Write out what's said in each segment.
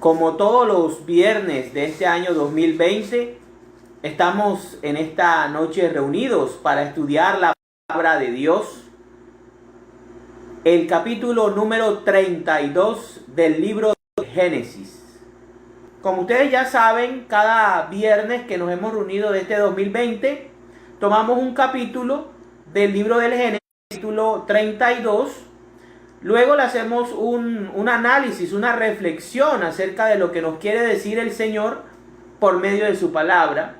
Como todos los viernes de este año 2020, estamos en esta noche reunidos para estudiar la palabra de Dios. El capítulo número 32 del libro de Génesis. Como ustedes ya saben, cada viernes que nos hemos reunido de este 2020, tomamos un capítulo del libro del Génesis, capítulo 32. Luego le hacemos un análisis, una reflexión acerca de lo que nos quiere decir el Señor por medio de su palabra.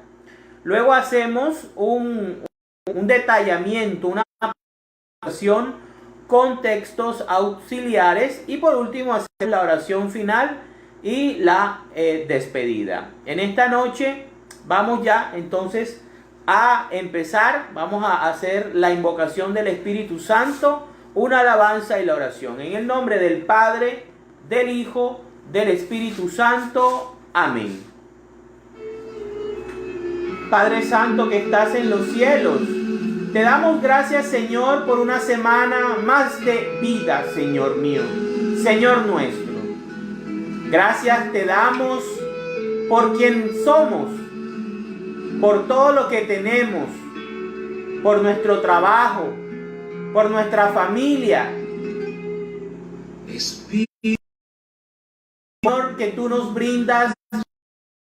Luego hacemos un detallamiento, una oración con textos auxiliares. Y por último hacemos la oración final y la despedida. En esta noche vamos ya entonces a empezar. Vamos a hacer la invocación del Espíritu Santo, una alabanza y la oración. En el nombre del Padre, del Hijo, del Espíritu Santo. Amén. Padre Santo que estás en los cielos, te damos gracias, Señor, por una semana más de vida, Señor mío, Señor nuestro. Gracias te damos por quien somos, por todo lo que tenemos, por nuestro trabajo, por nuestra familia. Señor, que tú nos brindas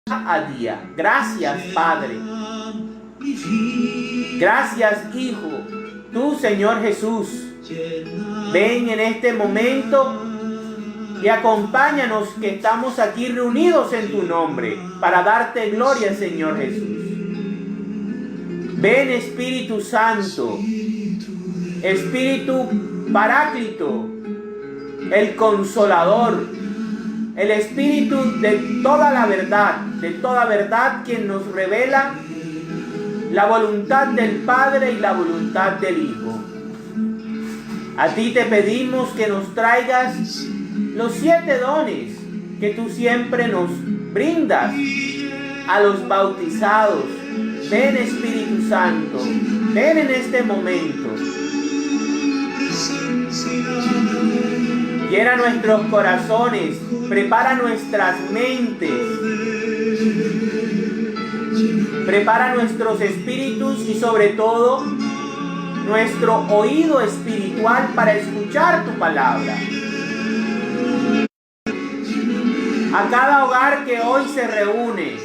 a día. Gracias, Padre. Gracias, Hijo. Tú, Señor Jesús, ven en este momento y acompáñanos, que estamos aquí reunidos en tu nombre para darte gloria, Señor Jesús. Ven, Espíritu Santo, Espíritu Paráclito, el Consolador, el Espíritu de toda verdad, quien nos revela la voluntad del Padre y la voluntad del Hijo. A ti te pedimos que nos traigas los 7 dones que tú siempre nos brindas a los bautizados. Ven, Espíritu Santo, ven en este momento. Llena nuestros corazones, prepara nuestras mentes, prepara nuestros espíritus y sobre todo nuestro oído espiritual para escuchar tu palabra. A cada hogar que hoy se reúne,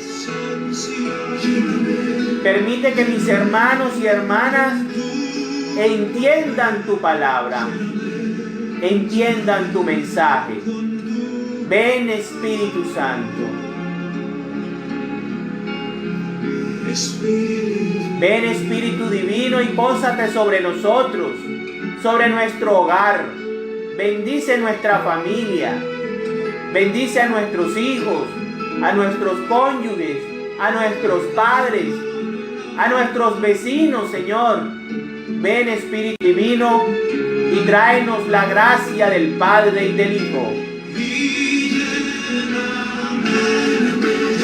permite que mis hermanos y hermanas entiendan tu palabra, entiendan tu mensaje. Ven, Espíritu Santo. Ven, Espíritu Divino, y pósate sobre nosotros, sobre nuestro hogar. Bendice nuestra familia. Bendice a nuestros hijos, a nuestros cónyuges, a nuestros padres, a nuestros vecinos, Señor. Ven, Espíritu Divino, y tráenos la gracia del Padre y del Hijo.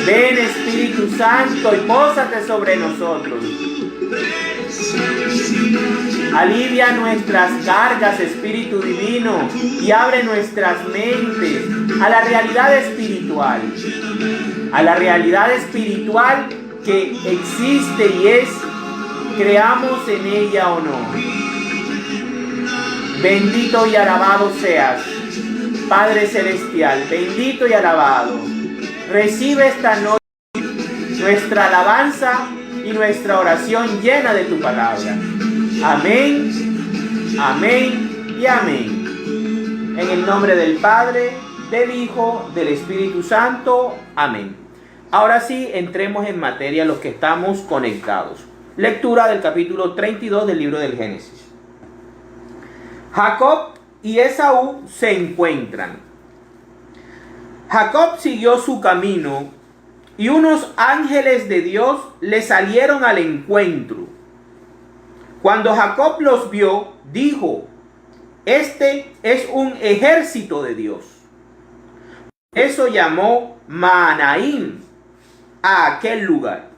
Ven, Espíritu Santo, y pósate sobre nosotros. Alivia nuestras cargas, Espíritu Divino, y abre nuestras mentes a la realidad espiritual. A la realidad espiritual que existe y es, creamos en ella o no. Bendito y alabado seas, Padre Celestial, bendito y alabado. Recibe esta noche nuestra alabanza y nuestra oración llena de tu palabra. Amén, amén y amén. En el nombre del Padre, del Hijo, del Espíritu Santo. Amén. Ahora sí, entremos en materia los que estamos conectados. Lectura del capítulo 32 del libro del Génesis. Jacob y Esaú se encuentran. Jacob siguió su camino y unos ángeles de Dios le salieron al encuentro. Cuando Jacob los vio, dijo: este es un ejército de Dios. Eso llamó Mahanaim a aquel lugar.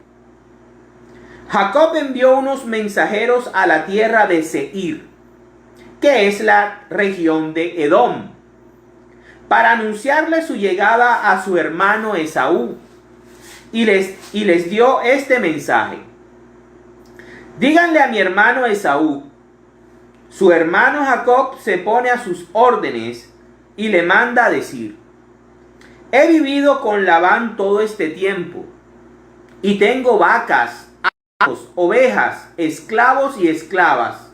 Jacob envió unos mensajeros a la tierra de Seir, que es la región de Edom, para anunciarle su llegada a su hermano Esaú, y les dio este mensaje: díganle a mi hermano Esaú, su hermano Jacob se pone a sus órdenes y le manda a decir: he vivido con Labán todo este tiempo, y tengo vacas, asnos, ovejas, esclavos y esclavas.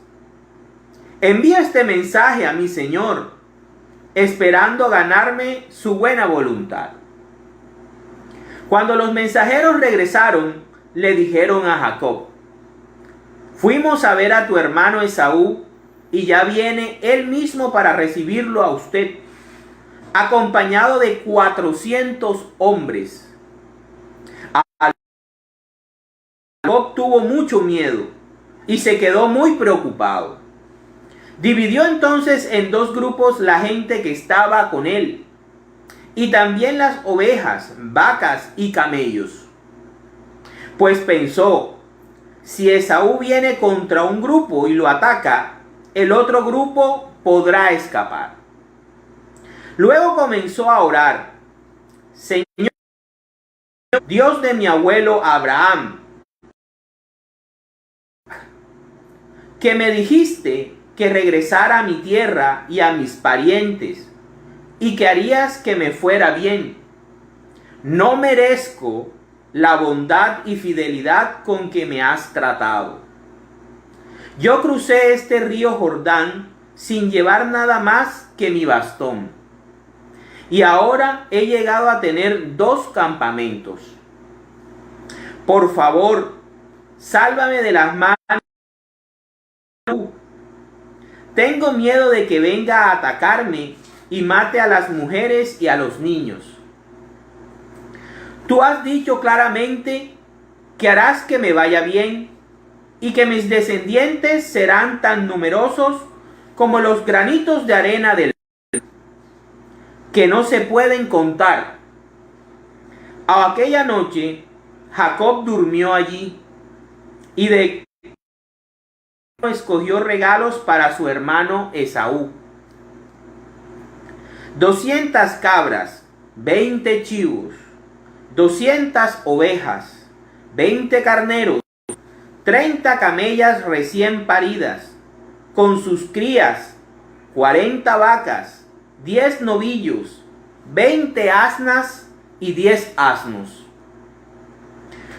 Envía este mensaje a mi señor, esperando ganarme su buena voluntad. Cuando los mensajeros regresaron, le dijeron a Jacob: fuimos a ver a tu hermano Esaú, y ya viene él mismo para recibirlo a usted, acompañado de 400 hombres. Jacob tuvo mucho miedo y se quedó muy preocupado. Dividió entonces en dos grupos la gente que estaba con él, y también las ovejas, vacas y camellos. Pues pensó: si Esaú viene contra un grupo y lo ataca, el otro grupo podrá escapar. Luego comenzó a orar: Señor, Dios de mi abuelo Abraham, que me dijiste que regresara a mi tierra y a mis parientes, y que harías que me fuera bien. No merezco la bondad y fidelidad con que me has tratado. Yo crucé este río Jordán sin llevar nada más que mi bastón, y ahora he llegado a tener 2 campamentos. Por favor, sálvame de las manos. Tengo miedo de que venga a atacarme y mate a las mujeres y a los niños. Tú has dicho claramente que harás que me vaya bien y que mis descendientes serán tan numerosos como los granitos de arena del mar, que no se pueden contar. Aquella noche Jacob durmió allí, y de escogió regalos para su hermano Esaú: 200 cabras, 20 chivos, 200 ovejas, 20 carneros, 30 camellas recién paridas, con sus crías, 40 vacas, 10 novillos, 20 asnas y 10 asnos.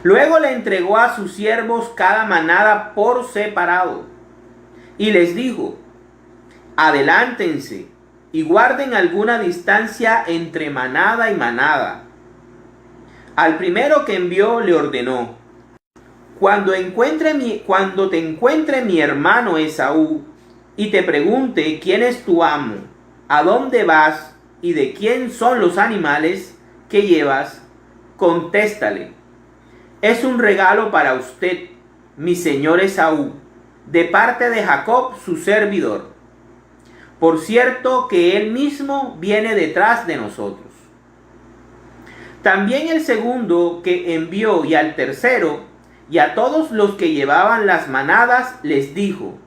Luego le entregó a sus siervos cada manada por separado, y les dijo: adelántense y guarden alguna distancia entre manada y manada. Al primero que envió le ordenó: cuando te encuentre mi hermano Esaú y te pregunte quién es tu amo, a dónde vas y de quién son los animales que llevas, contéstale: es un regalo para usted, mi señor Esaú, de parte de Jacob su servidor. Por cierto que él mismo viene detrás de nosotros. También el segundo que envió, y al tercero y a todos los que llevaban las manadas, les dijo: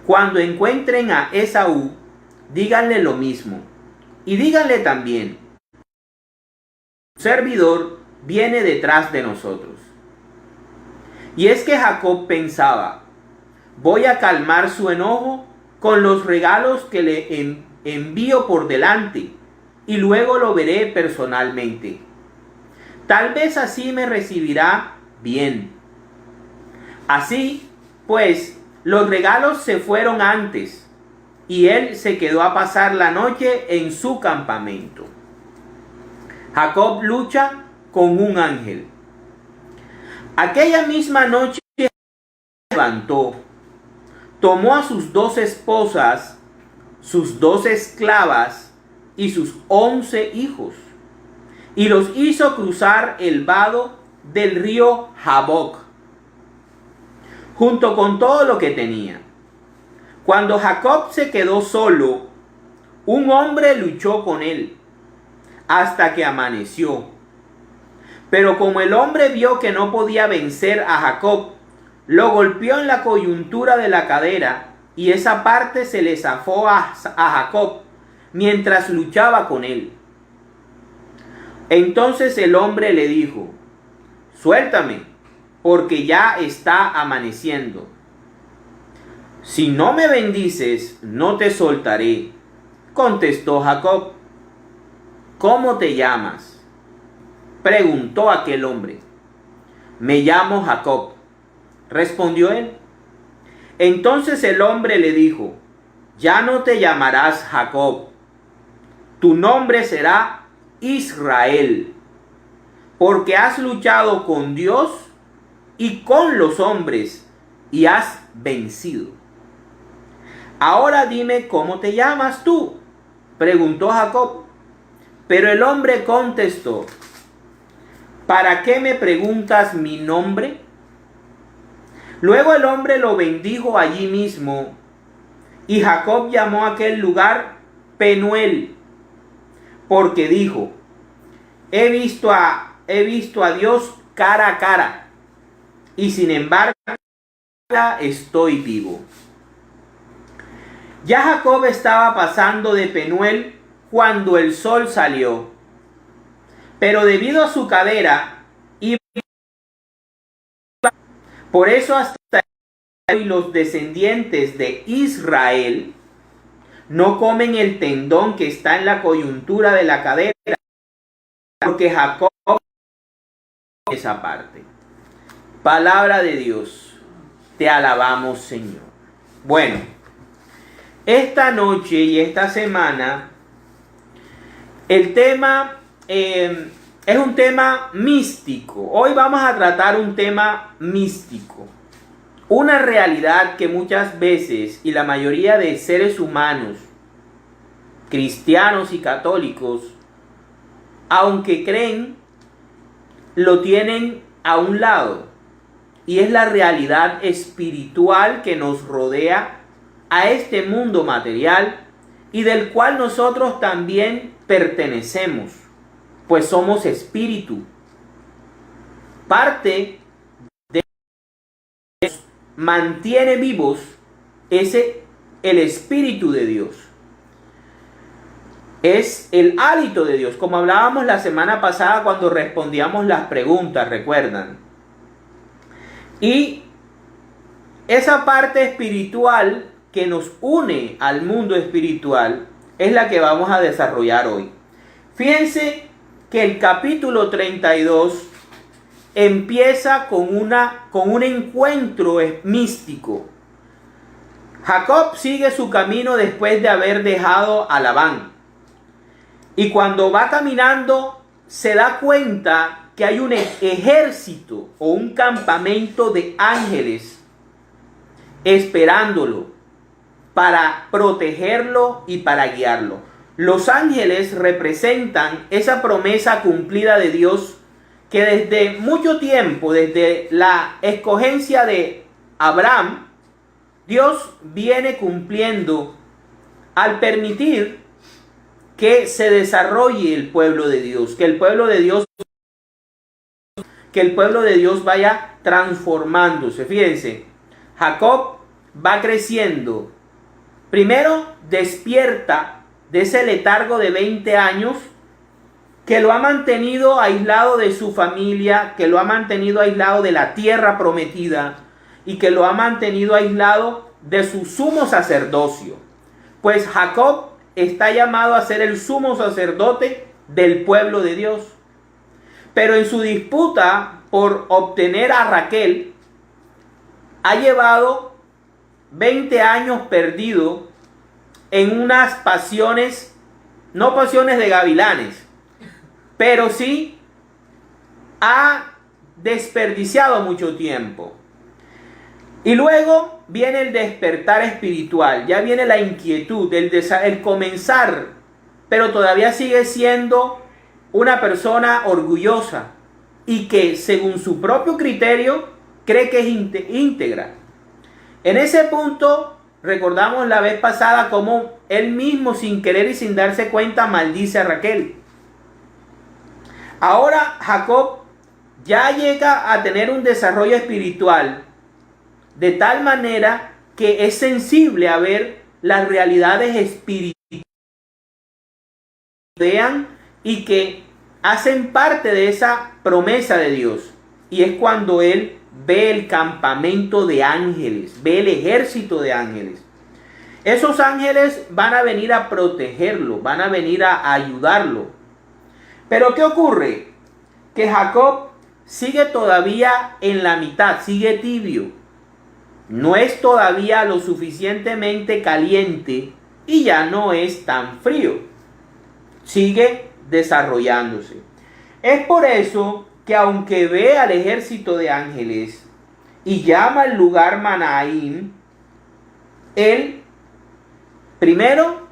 cuando encuentren a Esaú, díganle lo mismo, y díganle también: su servidor viene detrás de nosotros. Y es que Jacob pensaba: voy a calmar su enojo con los regalos que le envío por delante, y luego lo veré personalmente. Tal vez así me recibirá bien. Así pues, los regalos se fueron antes, y él se quedó a pasar la noche en su campamento. Jacob lucha con un ángel. Aquella misma noche se levantó, tomó a sus 2 esposas, sus 2 esclavas y sus 11 hijos, y los hizo cruzar el vado del río Jaboc, junto con todo lo que tenía. Cuando Jacob se quedó solo, un hombre luchó con él hasta que amaneció. Pero como el hombre vio que no podía vencer a Jacob, lo golpeó en la coyuntura de la cadera, y esa parte se le zafó a Jacob, mientras luchaba con él. Entonces el hombre le dijo: suéltame, porque ya está amaneciendo. Si no me bendices, no te soltaré. Contestó Jacob. ¿Cómo te llamas?, preguntó aquel hombre. Me llamo Jacob, respondió él. Entonces el hombre le dijo: ya no te llamarás Jacob, tu nombre será Israel, porque has luchado con Dios y con los hombres y has vencido. Ahora dime cómo te llamas tú, preguntó Jacob. Pero el hombre contestó: ¿para qué me preguntas mi nombre? Luego el hombre lo bendijo allí mismo, y Jacob llamó a aquel lugar Penuel, porque dijo: he visto a Dios cara a cara, y sin embargo estoy vivo. Ya Jacob estaba pasando de Penuel cuando el sol salió, pero debido a su cadera, por eso hasta hoy los descendientes de Israel no comen el tendón que está en la coyuntura de la cadera, porque Jacob esa parte. Palabra de Dios, te alabamos, Señor. Bueno, esta noche y esta semana el tema es un tema místico. Hoy vamos a tratar un tema místico. Una realidad que muchas veces, y la mayoría de seres humanos, cristianos y católicos, aunque creen, lo tienen a un lado. Y es la realidad espiritual que nos rodea a este mundo material y del cual nosotros también pertenecemos, pues somos espíritu. Parte de Dios mantiene vivos el espíritu de Dios. Es el hálito de Dios, como hablábamos la semana pasada cuando respondíamos las preguntas, ¿recuerdan? Y esa parte espiritual que nos une al mundo espiritual es la que vamos a desarrollar hoy. Fíjense que el capítulo 32 empieza con un encuentro místico. Jacob sigue su camino después de haber dejado a Labán. Y cuando va caminando se da cuenta que hay un ejército o un campamento de ángeles esperándolo para protegerlo y para guiarlo. Los ángeles representan esa promesa cumplida de Dios que desde mucho tiempo, desde la escogencia de Abraham, Dios viene cumpliendo al permitir que se desarrolle el pueblo de Dios, que el pueblo de Dios vaya transformándose. Fíjense, Jacob va creciendo. Primero despierta de ese letargo de 20 años que lo ha mantenido aislado de su familia, que lo ha mantenido aislado de la tierra prometida y que lo ha mantenido aislado de su sumo sacerdocio. Pues Jacob está llamado a ser el sumo sacerdote del pueblo de Dios. Pero en su disputa por obtener a Raquel, ha llevado 20 años perdido en unas pasiones, no pasiones de gavilanes, pero sí ha desperdiciado mucho tiempo. Y luego viene el despertar espiritual, ya viene la inquietud, el comenzar, pero todavía sigue siendo una persona orgullosa y que según su propio criterio cree que es íntegra. En ese punto recordamos la vez pasada cómo él mismo sin querer y sin darse cuenta maldice a Raquel. Ahora Jacob ya llega a tener un desarrollo espiritual de tal manera que es sensible a ver las realidades espirituales rodean y que hacen parte de esa promesa de Dios. Y es cuando él ve el campamento de ángeles, ve el ejército de ángeles. Esos ángeles van a venir a protegerlo, van a venir a ayudarlo. Pero ¿qué ocurre? Que Jacob sigue todavía en la mitad, sigue tibio. No es todavía lo suficientemente caliente y ya no es tan frío. Sigue desarrollándose. Es por eso que aunque ve al ejército de ángeles y llama al lugar Manaim, él primero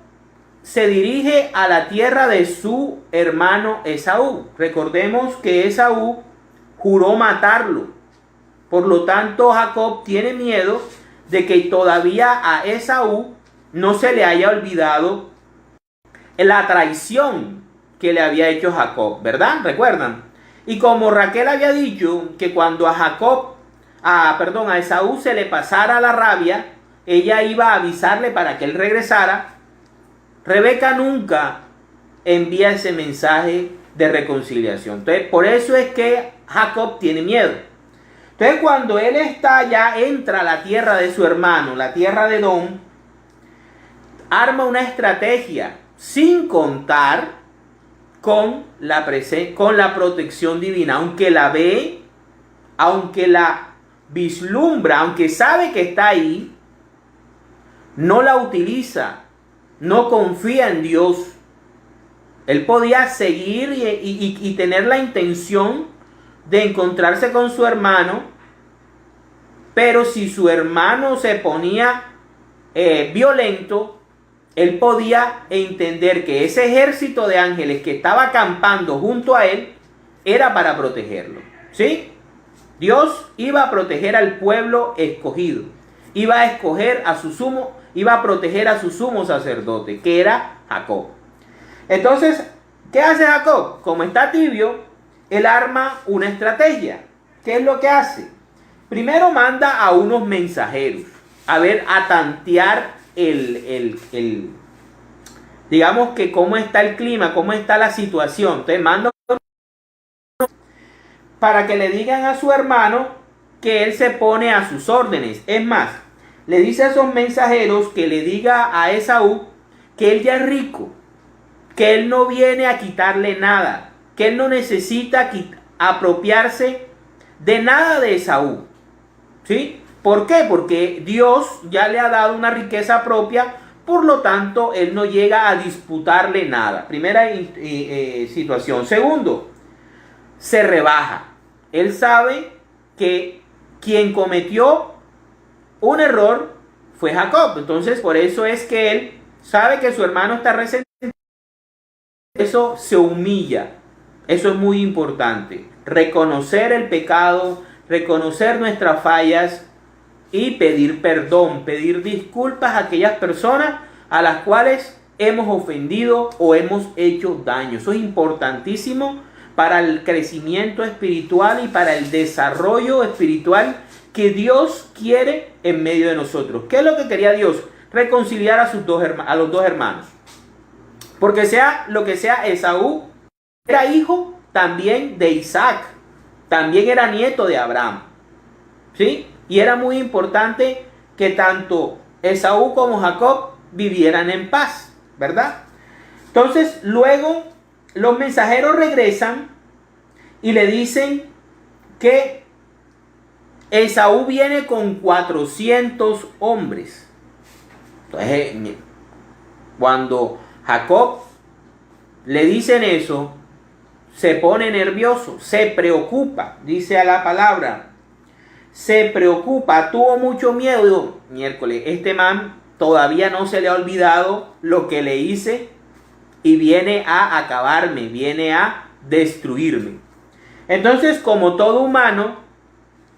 se dirige a la tierra de su hermano Esaú. Recordemos que Esaú juró matarlo. Por lo tanto, Jacob tiene miedo de que todavía a Esaú no se le haya olvidado la traición que le había hecho Jacob, ¿verdad? ¿Recuerdan? Y como Raquel había dicho que cuando a Esaú se le pasara la rabia, ella iba a avisarle para que él regresara, Rebeca nunca envía ese mensaje de reconciliación. Entonces, por eso es que Jacob tiene miedo. Entonces, cuando él entra a la tierra de su hermano, la tierra de Edom, arma una estrategia sin contar con la protección divina, aunque la ve, aunque la vislumbra, aunque sabe que está ahí, no la utiliza, no confía en Dios. Él podía seguir y tener la intención de encontrarse con su hermano, pero si su hermano se ponía violento, él podía entender que ese ejército de ángeles que estaba acampando junto a él era para protegerlo. ¿Sí? Dios iba a proteger al pueblo escogido. Iba a proteger a su sumo sacerdote, que era Jacob. Entonces, ¿qué hace Jacob? Como está tibio, él arma una estrategia. ¿Qué es lo que hace? Primero manda a unos mensajeros a tantear digamos que cómo está el clima, cómo está la situación. Entonces manda para que le digan a su hermano que él se pone a sus órdenes. Es más, le dice a esos mensajeros que le diga a Esaú que él ya es rico, que él no viene a quitarle nada, que él no necesita apropiarse de nada de Esaú. ¿Sí? ¿Por qué? Porque Dios ya le ha dado una riqueza propia, por lo tanto, él no llega a disputarle nada. Primera situación. Segundo, se rebaja. Él sabe que quien cometió un error fue Jacob. Entonces, por eso es que él sabe que su hermano está resentido. Eso se humilla. Eso es muy importante. Reconocer el pecado, reconocer nuestras fallas y pedir perdón, pedir disculpas a aquellas personas a las cuales hemos ofendido o hemos hecho daño. Eso es importantísimo para el crecimiento espiritual y para el desarrollo espiritual que Dios quiere en medio de nosotros. ¿Qué es lo que quería Dios? Reconciliar a los dos hermanos. Porque sea lo que sea, Esaú era hijo también de Isaac, también era nieto de Abraham. ¿Sí? Y era muy importante que tanto Esaú como Jacob vivieran en paz, ¿verdad? Entonces, luego los mensajeros regresan y le dicen que Esaú viene con 400 hombres. Entonces, cuando Jacob le dicen eso, se pone nervioso, se preocupa, dice a la palabra. Se preocupa, tuvo mucho miedo. Miércoles, este man todavía no se le ha olvidado lo que le hice y viene a acabarme, viene a destruirme. Entonces, como todo humano,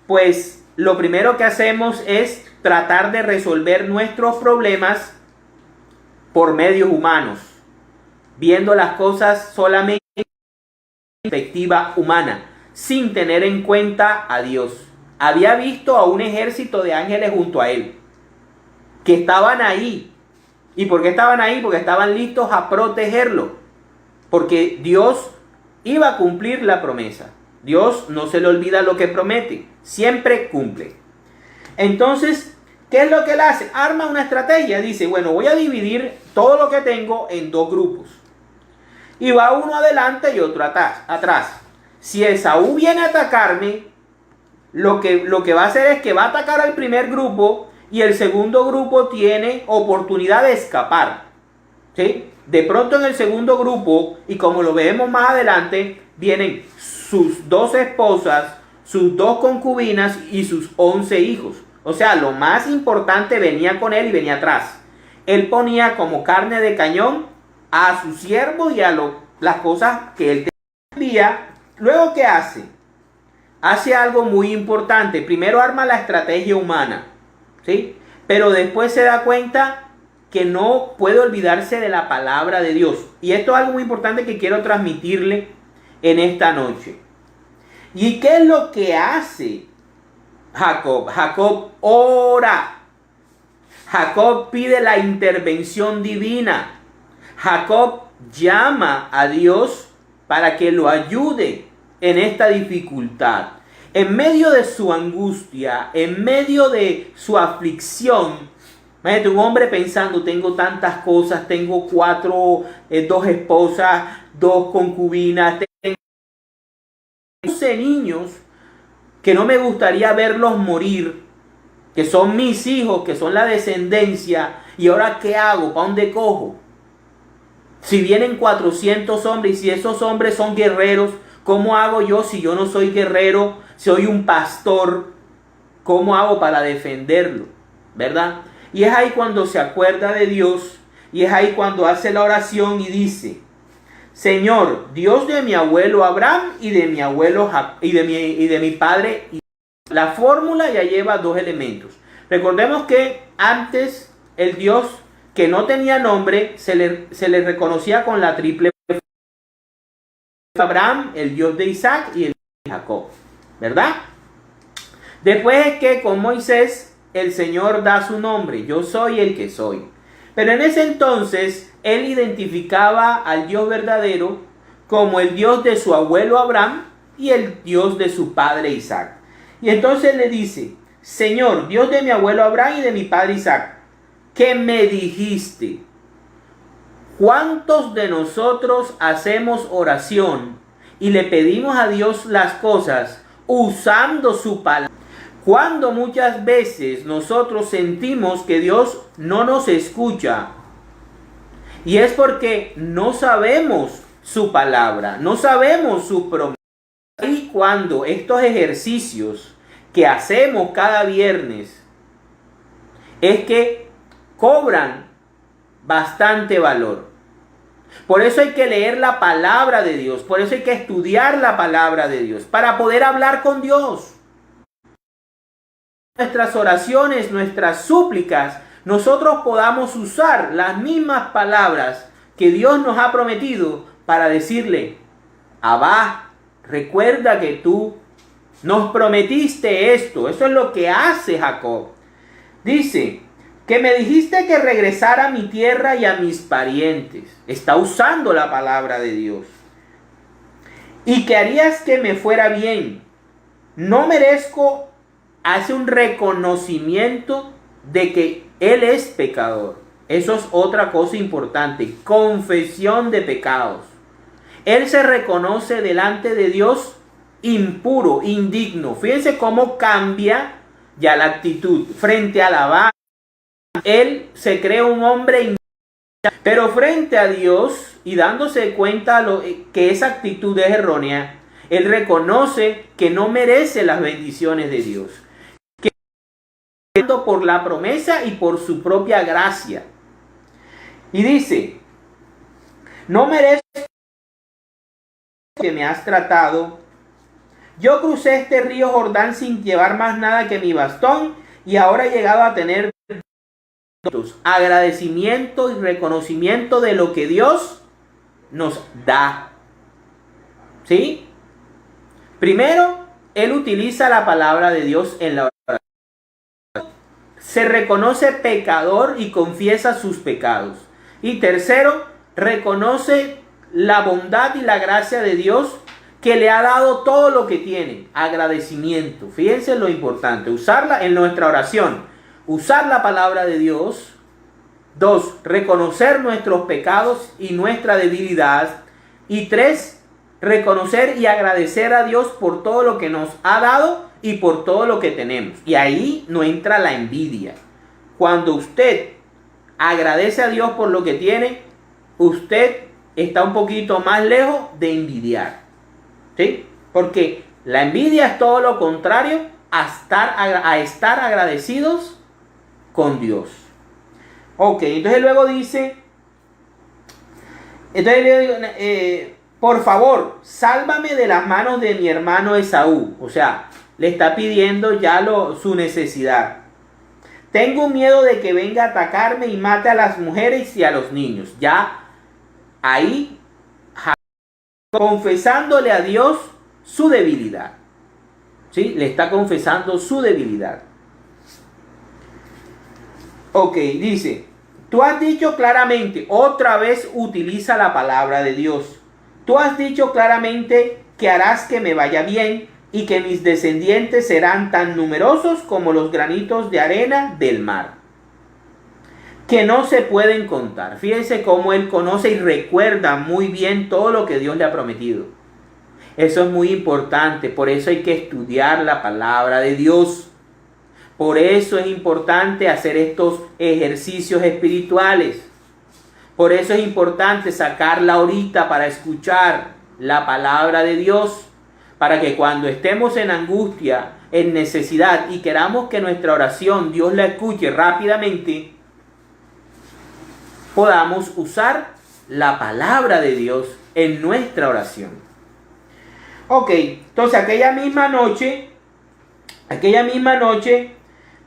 pues lo primero que hacemos es tratar de resolver nuestros problemas por medios humanos, viendo las cosas solamente en perspectiva humana, sin tener en cuenta a Dios. Había visto a un ejército de ángeles junto a él, que estaban ahí. ¿Y por qué estaban ahí? Porque estaban listos a protegerlo. porque Dios iba a cumplir la promesa. Dios no se le olvida lo que promete, siempre cumple. Entonces, ¿qué es lo que él hace? Arma una estrategia, dice, bueno, voy a dividir todo lo que tengo en dos grupos. Y va uno adelante y otro atrás. Si Esaú viene a atacarme, lo que va a hacer es que va a atacar al primer grupo y el segundo grupo tiene oportunidad de escapar. ¿Sí? De pronto en el segundo grupo, y como lo vemos más adelante, vienen sus 2 esposas, sus 2 concubinas y sus 11 hijos. O sea, lo más importante venía con él y venía atrás. Él ponía como carne de cañón a sus siervos y a las cosas que él tenía. Luego, ¿qué hace? Hace algo muy importante. Primero arma la estrategia humana, ¿sí? Pero después se da cuenta que no puede olvidarse de la palabra de Dios. Y esto es algo muy importante que quiero transmitirle en esta noche. ¿Y qué es lo que hace Jacob? Jacob ora. Jacob pide la intervención divina. Jacob llama a Dios para que lo ayude en esta dificultad. En medio de su angustia, en medio de su aflicción, imagínate un hombre pensando, tengo tantas cosas, tengo 2 esposas, 2 concubinas, tengo 11 niños que no me gustaría verlos morir, que son mis hijos, que son la descendencia, y ahora ¿qué hago? ¿Para dónde cojo? Si vienen 400 hombres y si esos hombres son guerreros, ¿cómo hago yo si yo no soy guerrero? Soy un pastor, ¿cómo hago para defenderlo? ¿Verdad? Y es ahí cuando se acuerda de Dios, y es ahí cuando hace la oración y dice, Señor, Dios de mi abuelo Abraham y de mi abuelo y de mi padre. La fórmula ya lleva 2 elementos. Recordemos que antes el Dios que no tenía nombre se le reconocía con la triple Abraham, el Dios de Isaac y el Dios de Jacob, ¿verdad? Después es que con Moisés el Señor da su nombre, yo soy el que soy. Pero en ese entonces él identificaba al Dios verdadero como el Dios de su abuelo Abraham y el Dios de su padre Isaac. Y entonces le dice, Señor, Dios de mi abuelo Abraham y de mi padre Isaac, ¿qué me dijiste? ¿Cuántos de nosotros hacemos oración y le pedimos a Dios las cosas usando su palabra? Cuando muchas veces nosotros sentimos que Dios no nos escucha, y es porque no sabemos su palabra, no sabemos su promesa. Y cuando estos ejercicios que hacemos cada viernes es que cobran bastante valor. Por eso hay que leer la palabra de Dios, por eso hay que estudiar la palabra de Dios, para poder hablar con Dios. Nuestras oraciones, nuestras súplicas, nosotros podamos usar las mismas palabras que Dios nos ha prometido para decirle, Abba, recuerda que tú nos prometiste esto. Eso es lo que hace Jacob. Dice, que me dijiste que regresara a mi tierra y a mis parientes. Está usando la palabra de Dios. Y que harías que me fuera bien. No merezco. Hace un reconocimiento de que él es pecador. Eso es otra cosa importante. Confesión de pecados. Él se reconoce delante de Dios impuro, indigno. Fíjense cómo cambia ya la actitud frente a la vaca. Él se cree un hombre indigno, pero frente a Dios y dándose cuenta que esa actitud es errónea, él reconoce que no merece las bendiciones de Dios. Por la promesa y por su propia gracia. Y dice, no merezco que me has tratado. Yo crucé este río Jordán sin llevar más nada que mi bastón y ahora he llegado a tener agradecimiento y reconocimiento de lo que Dios nos da. ¿Sí? Primero, él utiliza la palabra de Dios en la oración. Se reconoce pecador y confiesa sus pecados. Y tercero, reconoce la bondad y la gracia de Dios que le ha dado todo lo que tiene. Agradecimiento. Fíjense lo importante. Usarla en nuestra oración. Usar la palabra de Dios. 2. Reconocer nuestros pecados y nuestra debilidad. Y 3. Reconocer y agradecer a Dios por todo lo que nos ha dado y por todo lo que tenemos. Y ahí no entra la envidia. Cuando usted agradece a Dios por lo que tiene, usted está un poquito más lejos de envidiar. ¿Sí? Porque la envidia es todo lo contrario a estar agradecidos con Dios. Ok, entonces luego dice, entonces le digo, por favor, sálvame de las manos de mi hermano Esaú. O sea, le está pidiendo ya su necesidad. Tengo miedo de que venga a atacarme y mate a las mujeres y a los niños. Ya ahí, confesándole a Dios su debilidad. ¿Sí? Le está confesando su debilidad. Ok, dice, tú has dicho claramente, otra vez utiliza la palabra de Dios. Tú has dicho claramente que harás que me vaya bien y que mis descendientes serán tan numerosos como los granitos de arena del mar, que no se pueden contar. Fíjense cómo él conoce y recuerda muy bien todo lo que Dios le ha prometido. Eso es muy importante, por eso hay que estudiar la palabra de Dios. Por eso es importante hacer estos ejercicios espirituales. Por eso es importante sacarla ahorita para escuchar la palabra de Dios. Para que cuando estemos en angustia, en necesidad y queramos que nuestra oración Dios la escuche rápidamente, podamos usar la palabra de Dios en nuestra oración. Ok, entonces aquella misma noche,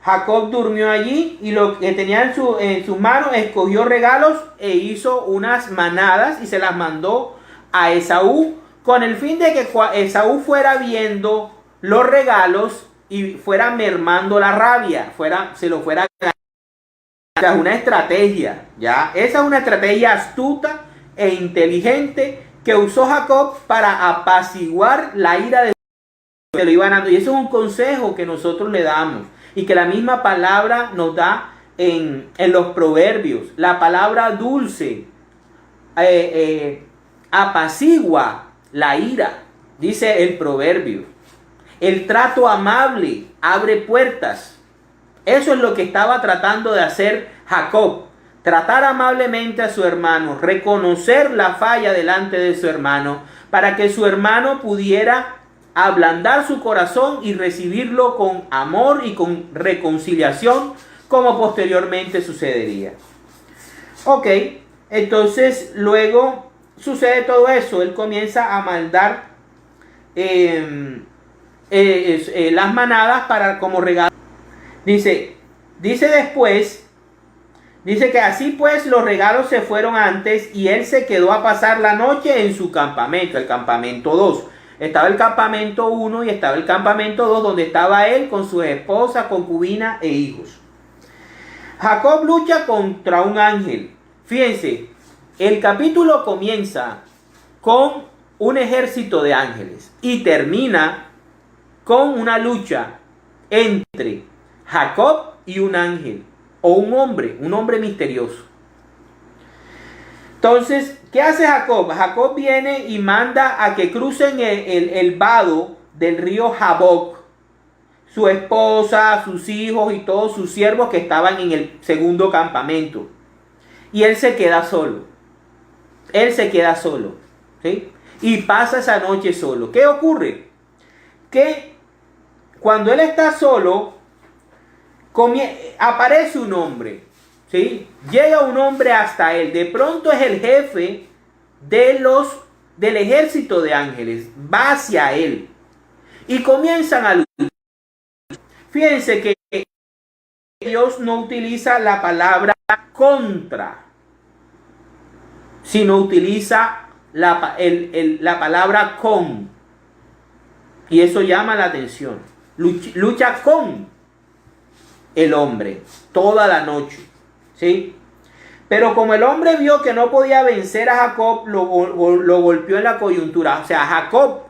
Jacob durmió allí y lo que tenía en sus manos escogió regalos e hizo unas manadas y se las mandó a Esaú, con el fin de que Esaú fuera viendo los regalos y fuera mermando la rabia, se lo fuera ganando. O sea, es una estrategia, ¿ya? Esa es una estrategia astuta e inteligente que usó Jacob para apaciguar la ira de que lo iban dando. Y eso es un consejo que nosotros le damos y que la misma palabra nos da en los proverbios. La palabra dulce apacigua la ira, dice el proverbio. El trato amable abre puertas. Eso es lo que estaba tratando de hacer Jacob. Tratar amablemente a su hermano, reconocer la falla delante de su hermano, para que su hermano pudiera ablandar su corazón y recibirlo con amor y con reconciliación, como posteriormente sucedería. Ok, entonces luego sucede todo eso. Él comienza a mandar las manadas para como regalo. Dice después, dice que así pues los regalos se fueron antes y él se quedó a pasar la noche en su campamento, el campamento 2. Estaba el campamento 1 y estaba el campamento 2, donde estaba él con su esposa, concubina e hijos. Jacob lucha contra un ángel. Fíjense, el capítulo comienza con un ejército de ángeles y termina con una lucha entre Jacob y un ángel o un hombre misterioso. Entonces, ¿qué hace Jacob? Jacob viene y manda a que crucen el vado del río Jaboc, su esposa, sus hijos y todos sus siervos que estaban en el segundo campamento. Y él se queda solo. ¿Sí? Y pasa esa noche solo. ¿Qué ocurre? Que cuando él está solo, aparece un hombre. ¿Sí? Llega un hombre hasta él. De pronto es el jefe del ejército de ángeles. Va hacia él. Y comienzan a luchar. Fíjense que Dios no utiliza la palabra contra, sino utiliza la palabra con. Y eso llama la atención. Lucha con el hombre toda la noche. ¿Sí? Pero como el hombre vio que no podía vencer a Jacob, lo golpeó en la coyuntura. O sea, Jacob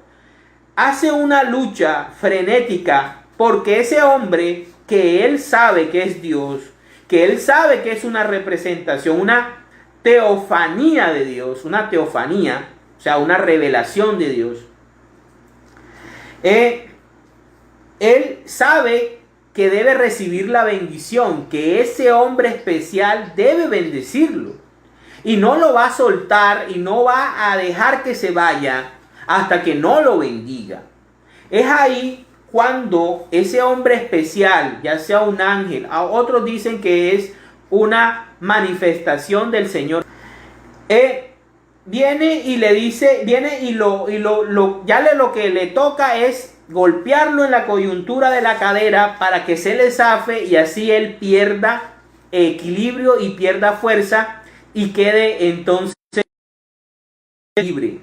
hace una lucha frenética porque ese hombre que él sabe que es Dios, que él sabe que es una representación, una teofanía de Dios, una teofanía, o sea, una revelación de Dios. Él sabe que debe recibir la bendición, que ese hombre especial debe bendecirlo. Y no lo va a soltar y no va a dejar que se vaya hasta que no lo bendiga. Es ahí cuando ese hombre especial, ya sea un ángel, a otros dicen que es una manifestación del Señor, viene y le dice, lo que le toca es golpearlo en la coyuntura de la cadera para que se le zafe y así él pierda equilibrio y pierda fuerza y quede entonces libre.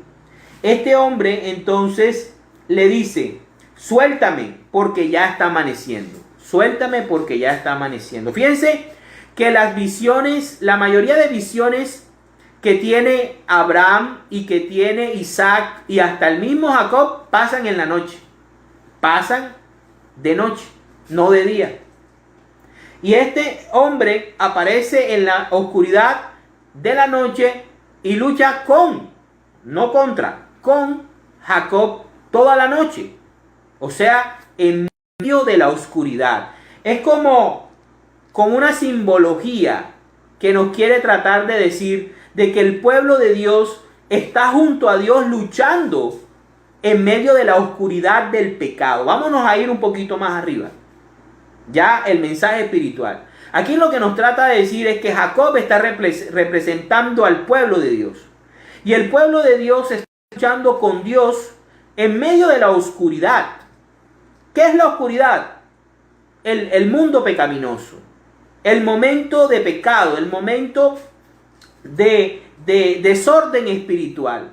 Este hombre entonces le dice: suéltame porque ya está amaneciendo. Suéltame porque ya está amaneciendo. Fíjense que las visiones, la mayoría de visiones que tiene Abraham y que tiene Isaac y hasta el mismo Jacob pasan en la noche. Pasan de noche, no de día. Y este hombre aparece en la oscuridad de la noche y lucha no contra Jacob toda la noche. O sea, en medio de la oscuridad. Es como una simbología que nos quiere tratar de decir de que el pueblo de Dios está junto a Dios luchando en medio de la oscuridad del pecado. Vámonos a ir un poquito más arriba. Ya el mensaje espiritual. Aquí lo que nos trata de decir es que Jacob está representando al pueblo de Dios. Y el pueblo de Dios está luchando con Dios en medio de la oscuridad. ¿Qué es la oscuridad? El mundo pecaminoso. El momento de pecado. El momento de desorden espiritual.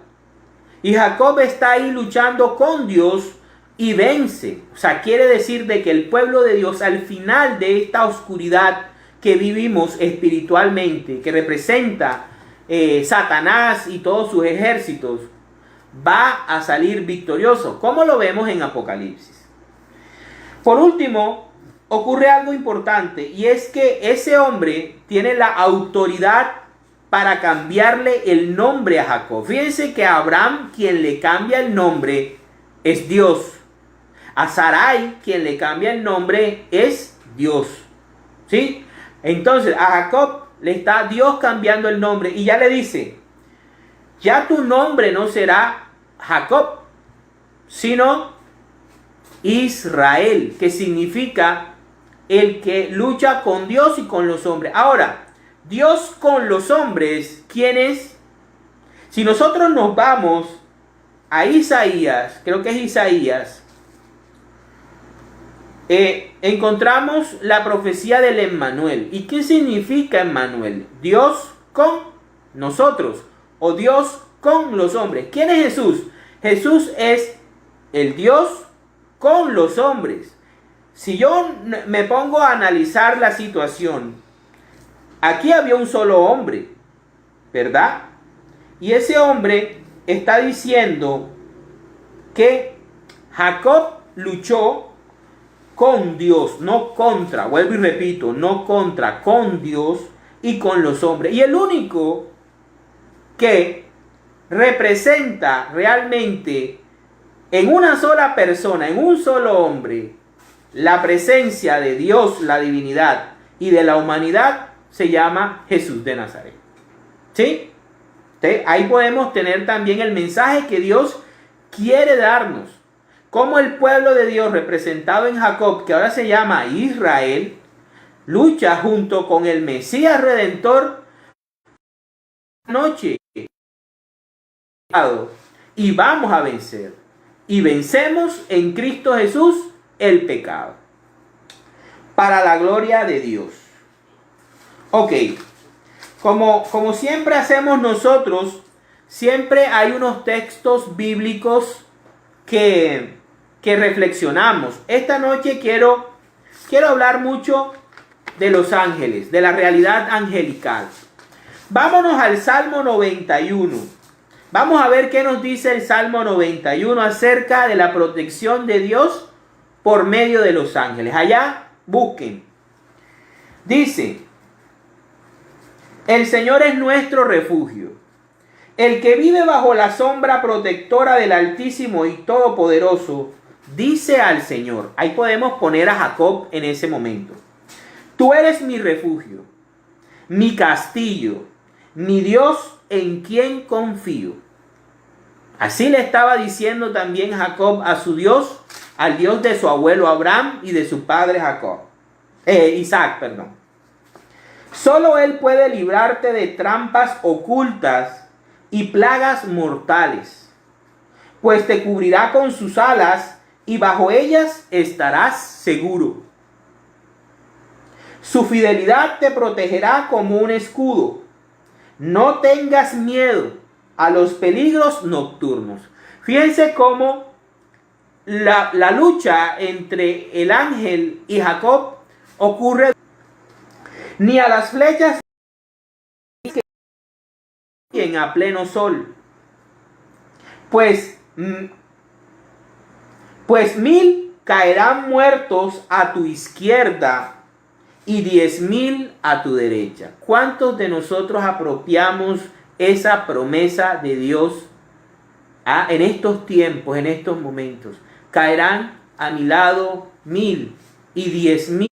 Y Jacob está ahí luchando con Dios y vence. O sea, quiere decir de que el pueblo de Dios al final de esta oscuridad que vivimos espiritualmente, que representa Satanás y todos sus ejércitos, va a salir victorioso, como lo vemos en Apocalipsis. Por último, ocurre algo importante y es que ese hombre tiene la autoridad para cambiarle el nombre a Jacob. Fíjense que a Abraham quien le cambia el nombre es Dios. A Sarai quien le cambia el nombre es Dios. ¿Sí? Entonces a Jacob le está Dios cambiando el nombre y ya le dice: ya tu nombre no será Jacob, sino Israel, que significa el que lucha con Dios y con los hombres. Ahora, Dios con los hombres, ¿quién es? Si nosotros nos vamos a Isaías, creo que es Isaías, encontramos la profecía del Emmanuel. ¿Y qué significa Emmanuel? Dios con nosotros o Dios con los hombres. ¿Quién es Jesús? Jesús es el Dios con los hombres. Si yo me pongo a analizar la situación, aquí había un solo hombre, ¿verdad? Y ese hombre está diciendo que Jacob luchó con Dios, no contra, vuelvo y repito, no contra, con Dios y con los hombres. Y el único que representa realmente en una sola persona, en un solo hombre, la presencia de Dios, la divinidad y de la humanidad, se llama Jesús de Nazaret. ¿Sí? Ahí podemos tener también el mensaje que Dios quiere darnos. Cómo el pueblo de Dios representado en Jacob, que ahora se llama Israel, lucha junto con el Mesías Redentor noche y vamos a vencer. Y vencemos en Cristo Jesús el pecado. Para la gloria de Dios. Ok. Como siempre hacemos nosotros, siempre hay unos textos bíblicos que reflexionamos. Esta noche quiero hablar mucho de los ángeles, de la realidad angelical. Vámonos al Salmo 91. Vamos a ver qué nos dice el Salmo 91 acerca de la protección de Dios por medio de los ángeles. Allá busquen. Dice: el Señor es nuestro refugio. El que vive bajo la sombra protectora del Altísimo y Todopoderoso, dice al Señor. Ahí podemos poner a Jacob en ese momento. Tú eres mi refugio, mi castillo, mi Dios en quien confío. Así le estaba diciendo también Jacob a su Dios, al Dios de su abuelo Abraham y de su padre Isaac. Solo Él puede librarte de trampas ocultas y plagas mortales, pues te cubrirá con sus alas y bajo ellas estarás seguro. Su fidelidad te protegerá como un escudo. No tengas miedo a los peligros nocturnos. Fíjense cómo la lucha entre el ángel y Jacob ocurre. Ni a las flechas que a pleno sol. Pues 1000 caerán muertos a tu izquierda y 10,000 a tu derecha. ¿Cuántos de nosotros apropiamos esa promesa de Dios en estos tiempos, en estos momentos? Caerán a mi lado 1000 y 10,000,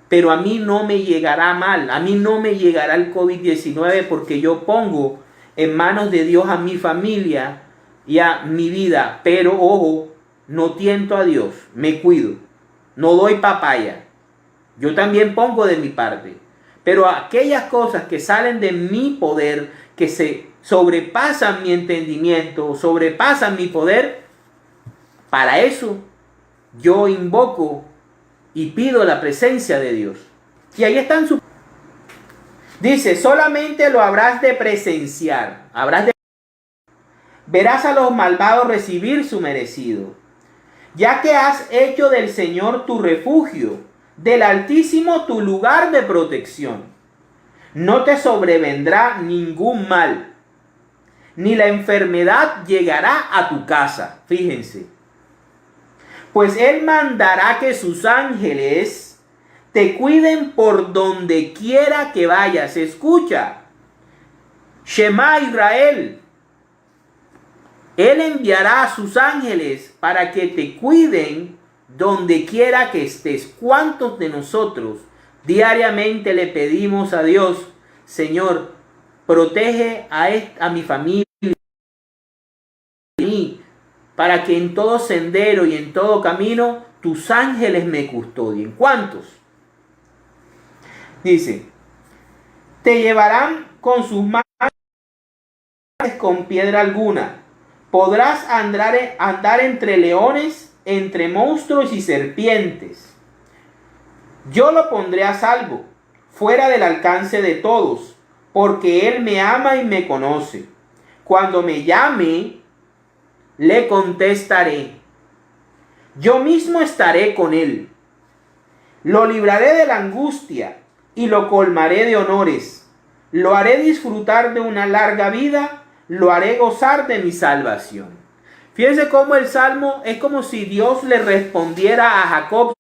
pero a mí no me llegará mal, a mí no me llegará el COVID-19, porque yo pongo en manos de Dios a mi familia y a mi vida. Pero ojo, no tiento a Dios, me cuido, no doy papaya. Yo también pongo de mi parte. Pero aquellas cosas que salen de mi poder, que se sobrepasan mi entendimiento, sobrepasan mi poder, para eso yo invoco y pido la presencia de Dios. Y ahí están sus... Dice: solamente lo habrás de presenciar. Verás a los malvados recibir su merecido. Ya que has hecho del Señor tu refugio, del Altísimo tu lugar de protección. No te sobrevendrá ningún mal, ni la enfermedad llegará a tu casa. Fíjense. Pues Él mandará que sus ángeles te cuiden por donde quiera que vayas. Escucha. Shema Israel. Él enviará a sus ángeles para que te cuiden donde quiera que estés. ¿Cuántos de nosotros diariamente le pedimos a Dios: Señor, protege a mi familia, para que en todo sendero y en todo camino tus ángeles me custodien? ¿Cuántos? Dice: te llevarán con sus manos con piedra alguna. Podrás andar entre leones, entre monstruos y serpientes. Yo lo pondré a salvo, fuera del alcance de todos, porque Él me ama y me conoce. Cuando me llame, le contestaré. Yo mismo estaré con él. Lo libraré de la angustia y lo colmaré de honores. Lo haré disfrutar de una larga vida. Lo haré gozar de mi salvación. Fíjense cómo el Salmo es como si Dios le respondiera a Jacob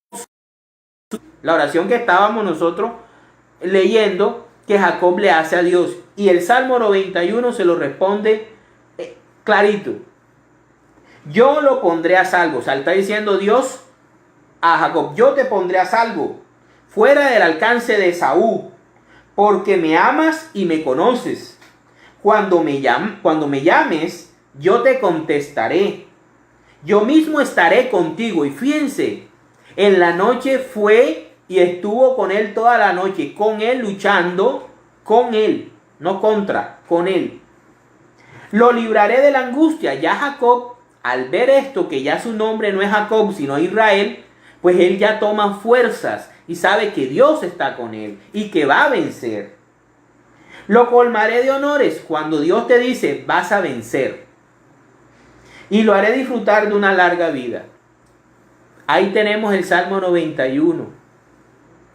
la oración que estábamos nosotros leyendo, que Jacob le hace a Dios. Y el Salmo 91 se lo responde clarito. Yo lo pondré a salvo. O sea, está diciendo Dios a Jacob: yo te pondré a salvo, fuera del alcance de Esaú, porque me amas y me conoces. Cuando me llames, yo te contestaré. Yo mismo estaré contigo. Y fíjense, en la noche fue y estuvo con él toda la noche, con él, luchando con él, no contra, con él. Lo libraré de la angustia. Ya Jacob, al ver esto, que ya su nombre no es Jacob, sino Israel, pues él ya toma fuerzas y sabe que Dios está con él y que va a vencer. Lo colmaré de honores. Cuando Dios te dice: vas a vencer. Y lo haré disfrutar de una larga vida. Ahí tenemos el Salmo 91.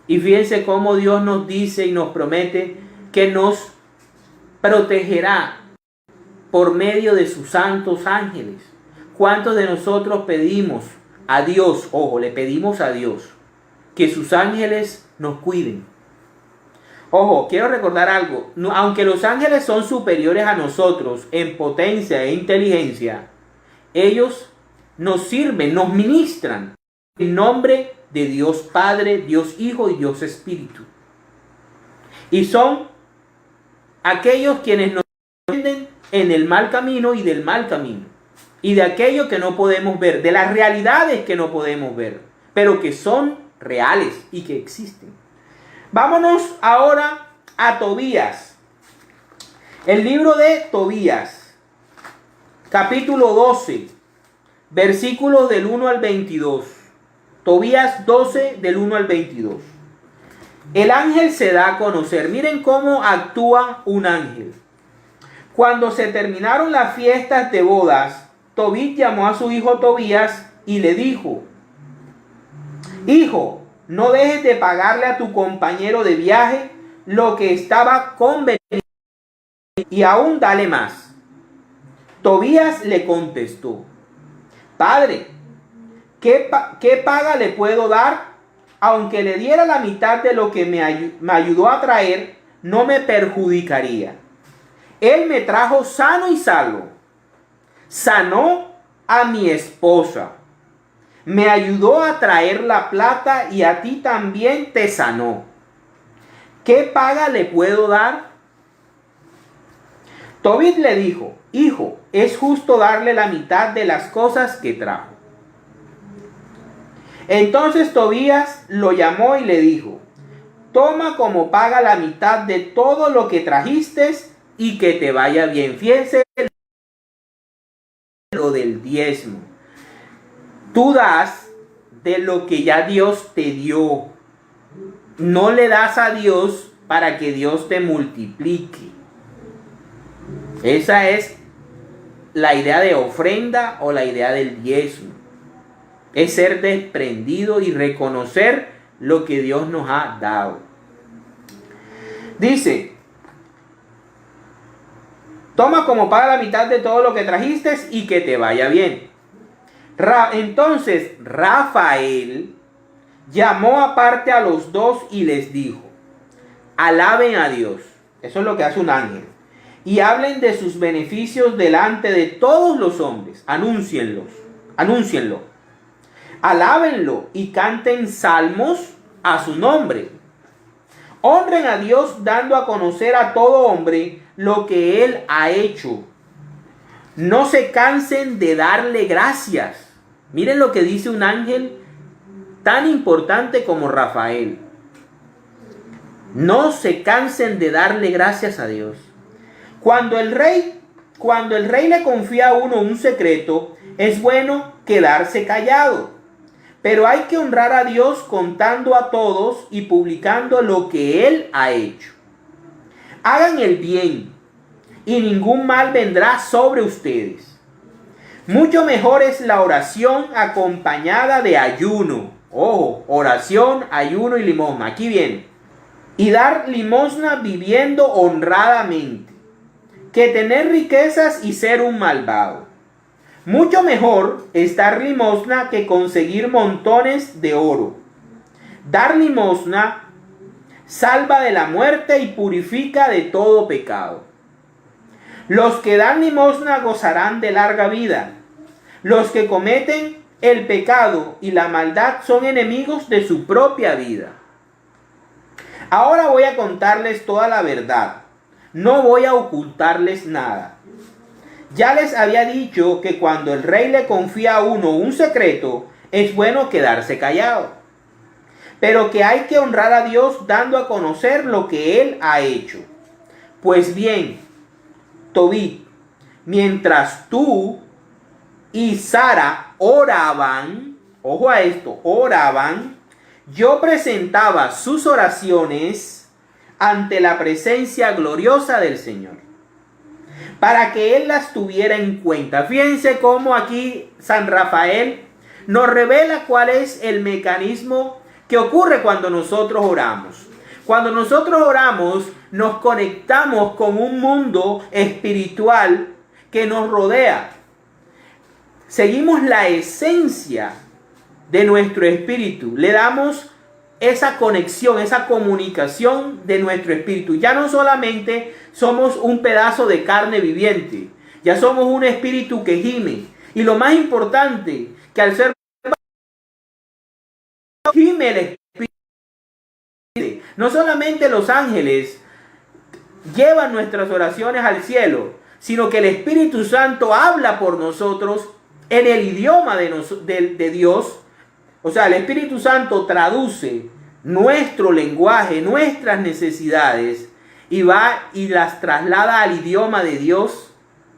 Y fíjense cómo Dios nos dice y nos promete que nos protegerá por medio de sus santos ángeles. ¿Cuántos de nosotros pedimos a Dios, ojo, le pedimos a Dios, que sus ángeles nos cuiden? Ojo, quiero recordar algo. Aunque los ángeles son superiores a nosotros en potencia e inteligencia, ellos nos sirven, nos ministran en nombre de Dios Padre, Dios Hijo y Dios Espíritu. Y son aquellos quienes nos defienden en el mal camino y del mal camino. Y de aquello que no podemos ver, de las realidades que no podemos ver, pero que son reales y que existen. Vámonos ahora a Tobías. El libro de Tobías, capítulo 12, versículos del 1 al 22. Tobías 12, del 1 al 22. El ángel se da a conocer. Miren cómo actúa un ángel. Cuando se terminaron las fiestas de bodas, Tobit llamó a su hijo Tobías y le dijo: Hijo, no dejes de pagarle a tu compañero de viaje lo que estaba convenido y aún dale más. Tobías le contestó: Padre, ¿qué paga le puedo dar? Aunque le diera la mitad de lo que me ayudó a traer, no me perjudicaría. Él me trajo sano y salvo. Sanó a mi esposa. Me ayudó a traer la plata y a ti también te sanó. ¿Qué paga le puedo dar? Tobit le dijo: Hijo, es justo darle la mitad de las cosas que trajo. Entonces Tobías lo llamó y le dijo: Toma como paga la mitad de todo lo que trajiste y que te vaya bien. Fíjense lo del diezmo. Tú das de lo que ya Dios te dio. No le das a Dios para que Dios te multiplique. Esa es la idea de ofrenda o la idea del diezmo. Es ser desprendido y reconocer lo que Dios nos ha dado. Dice: Toma como paga la mitad de todo lo que trajiste y que te vaya bien. Entonces Rafael llamó aparte a los dos y les dijo: Alaben a Dios. Eso es lo que hace un ángel. Y hablen de sus beneficios delante de todos los hombres. Anúncienlo. Alábenlo y canten salmos a su nombre. Honren a Dios dando a conocer a todo hombre lo que Él ha hecho. No se cansen de darle gracias. Miren lo que dice un ángel tan importante como Rafael. No se cansen de darle gracias a Dios. Cuando el rey le confía a uno un secreto, es bueno quedarse callado. Pero hay que honrar a Dios contando a todos y publicando lo que Él ha hecho. Hagan el bien y ningún mal vendrá sobre ustedes. Mucho mejor es la oración acompañada de ayuno. Ojo, oración, ayuno y limosna. Aquí viene. Y dar limosna viviendo honradamente, que tener riquezas y ser un malvado. Mucho mejor es dar limosna que conseguir montones de oro. Dar limosna salva de la muerte y purifica de todo pecado. Los que dan limosna gozarán de larga vida. Los que cometen el pecado y la maldad son enemigos de su propia vida. Ahora voy a contarles toda la verdad. No voy a ocultarles nada. Ya les había dicho que cuando el rey le confía a uno un secreto, es bueno quedarse callado. Pero que hay que honrar a Dios dando a conocer lo que Él ha hecho. Pues bien, Tobit, mientras tú y Sara oraban, ojo a esto, oraban, yo presentaba sus oraciones ante la presencia gloriosa del Señor, para que Él las tuviera en cuenta. Fíjense cómo aquí San Rafael nos revela cuál es el mecanismo que ocurre cuando nosotros oramos. Cuando nosotros oramos, nos conectamos con un mundo espiritual que nos rodea. Seguimos la esencia de nuestro espíritu. Le damos esa conexión, esa comunicación de nuestro espíritu. Ya no solamente somos un pedazo de carne viviente, ya somos un espíritu que gime. Y lo más importante, que al ser gime el espíritu. No solamente los ángeles llevan nuestras oraciones al cielo, sino que el Espíritu Santo habla por nosotros en el idioma de Dios. O sea, el Espíritu Santo traduce nuestro lenguaje, nuestras necesidades, y va y las traslada al idioma de Dios